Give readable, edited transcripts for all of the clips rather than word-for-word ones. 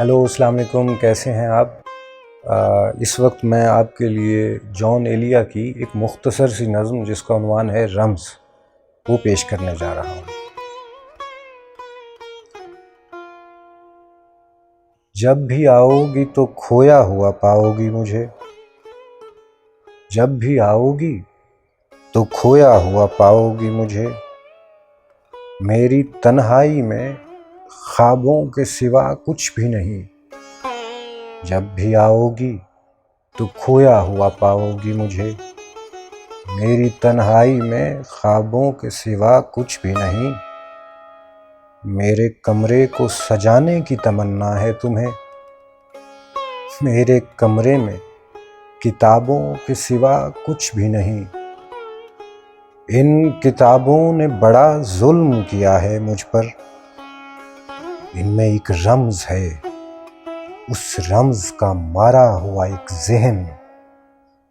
Hello अस्सलाम वालेकुम, कैसे हैं आप। इस वक्त मैं आपके लिए जॉन एलिया की एक मुख्तसर सी नज़्म जिसका उन्वान है रम्ज़, वो पेश करने जा रहा हूँ। जब भी आओगी तो खोया हुआ पाओगी मुझे, जब भी आओगी तो खोया हुआ पाओगी मुझे। मेरी तन्हाई में ख्वाबों के सिवा कुछ भी नहीं, जब भी आओगी तो खोया हुआ पाओगी मुझे। मेरी तन्हाई में ख्वाबों के सिवा कुछ भी नहीं। मेरे कमरे को सजाने की तमन्ना है तुम्हें, मेरे कमरे में किताबों के सिवा कुछ भी नहीं। इन किताबों ने बड़ा जुल्म किया है मुझ पर, इनमें एक रम्ज़ है, उस रम्ज़ का मारा हुआ एक ज़हन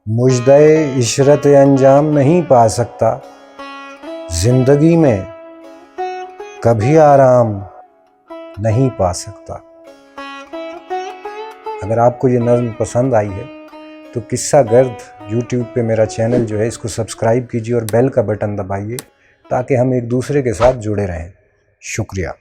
मुजदे इशरत अंजाम नहीं पा सकता। जिंदगी में कभी आराम नहीं पा सकता। अगर आपको ये नज़्म पसंद आई है तो किस्सा गर्द यूट्यूब पे मेरा चैनल जो है इसको सब्सक्राइब कीजिए और बेल का बटन दबाइए ताकि हम एक दूसरे के साथ जुड़े रहें। शुक्रिया।